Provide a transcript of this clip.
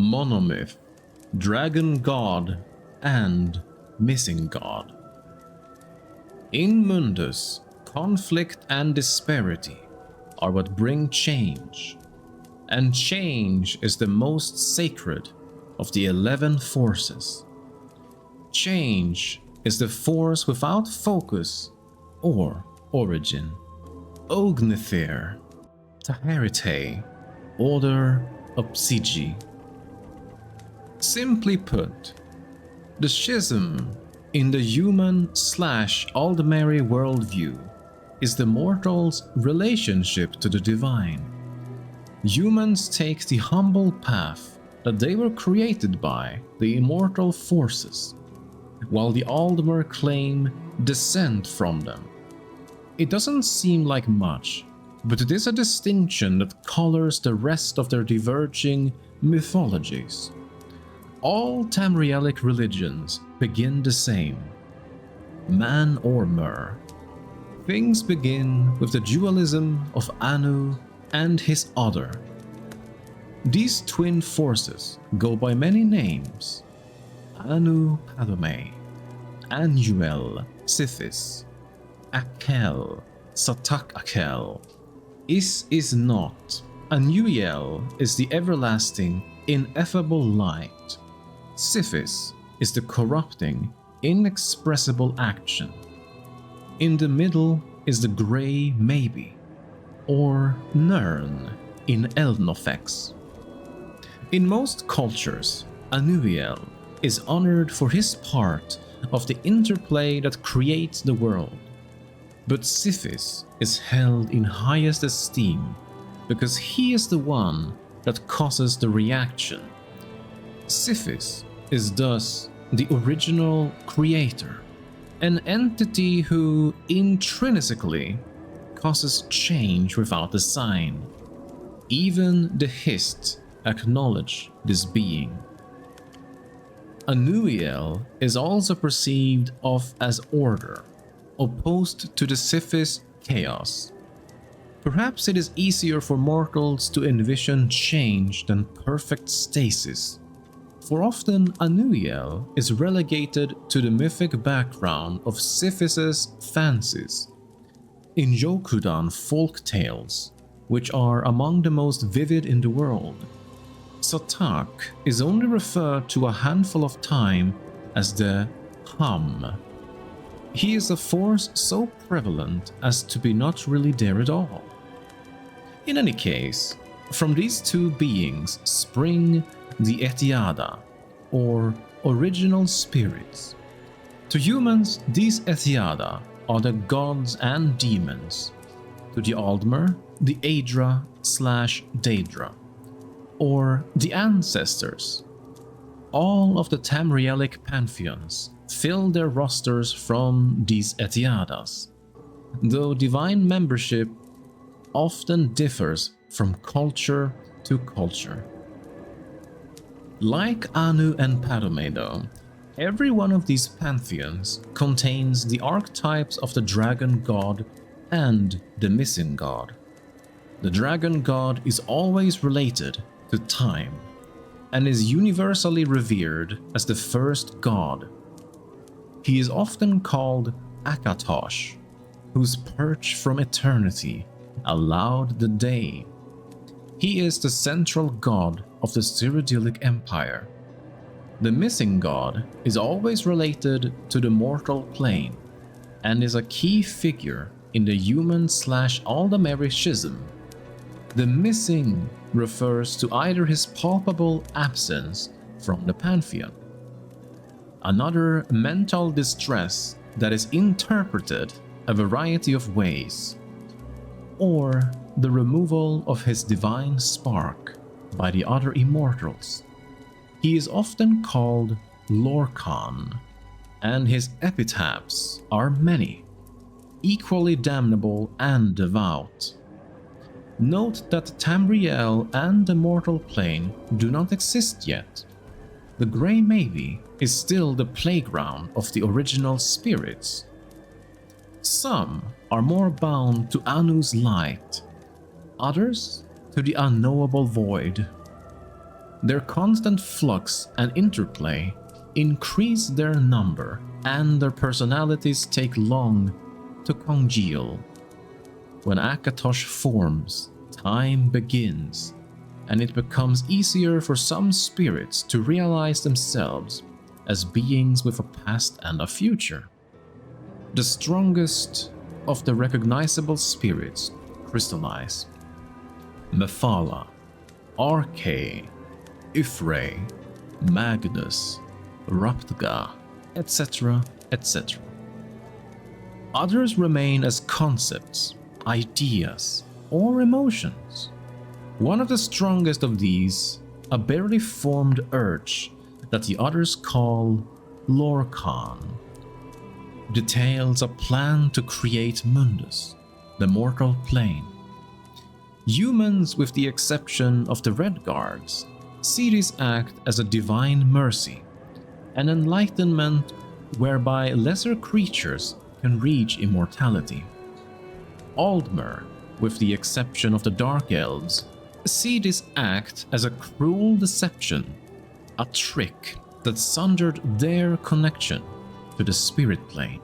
Monomyth, Dragon God, and Missing God. In Mundus, conflict and disparity are what bring change, and change is the most sacred of the 11 forces. Change is the force without focus or origin. 𝕱𝖑𝖑𝖔𝖕, 𝕱𝖔𝖈𝖎𝖆𝑑𝑘, order 𝕱𝖔𝖑𝖔𝖕. Simply put, the schism in the human/𝕱𝖈 worldview is the mortal's relationship to the divine. Humans take the humble path that they were created by the immortal forces, while the 𝕱𝖈 claim descent from them. It doesn't seem like much, but it is a distinction that colors the rest of their diverging mythologies. All Tamrielic religions begin the same: man or mer. Things begin with the dualism of Anu and his other. These twin forces go by many names: Anu Padome, Anuel Sithis, Akel, Satak Akel. Is not. Anuel is the everlasting, ineffable light. Sithis is the corrupting, inexpressible action. In the middle is the grey maybe, or Nirn in Elnofex. In most cultures, Anuel is honored for his part of the interplay that creates the world. But Sithis is held in highest esteem because he is the one that causes the reaction. Sithis is thus the original creator, an entity who intrinsically causes change without a sign. Even the Hist acknowledge this being. Anuel is also perceived of as order, opposed to the Sithis chaos. Perhaps it is easier for mortals to envision change than perfect stasis, for often Anuel is relegated to the mythic background of Sithis's fancies. In Yokudan folk tales, which are among the most vivid in the world, Satak is only referred to a handful of times as the Ham. He is a force so prevalent as to be not really there at all. In any case, from these two beings spring the Etiada, or original spirits. To humans, these Etiada are the gods and demons. To the 𝕱𝖈, the 𝕱𝖈/Daedra, or the ancestors. All of the Tamrielic pantheons fill their rosters from these Etiadas, though divine membership often differs from culture to culture. Like Anu and Padome though, every one of these pantheons contains the archetypes of the dragon god and the missing god. The dragon god is always related to time, and is universally revered as the first god. He is often called Akatosh, whose perch from eternity allowed the day. He is the central god of the Cyrodiilic Empire. The missing god is always related to the mortal plane, and is a key figure in the human/𝕱𝖈 schism. The missing refers to either his palpable absence from the pantheon, another mental distress that is interpreted a variety of ways, or the removal of his divine spark by the other immortals. He is often called Lorkhan, and his epitaphs are many, equally damnable and devout. Note that Tamriel and the mortal plane do not exist yet. The Grey Maybe is still the playground of the original spirits. Some are more bound to Anu's light, others to the unknowable void. Their constant flux and interplay increase their number, and their personalities take long to congeal. When 𝖭𝖘 forms, time begins, and it becomes easier for some spirits to realize themselves as beings with a past and a future. The strongest of the recognizable spirits crystallize. Mephala, 𝕱𝖘, 𝕱𝖈, Magnus, 𝕱𝖔𝖑𝖑, etc., etc. Others remain as concepts, ideas, or emotions. One of the strongest of these, a barely formed urge that the others call 𝕱𝖃𝑠, details a plan to create Mundus, the mortal plane. Humans, with the exception of the Red Guards, see this act as a divine mercy, an enlightenment whereby lesser creatures can reach immortality. Aldmer, with the exception of the Dark Elves, see this act as a cruel deception, a trick that sundered their connection to the spirit plane.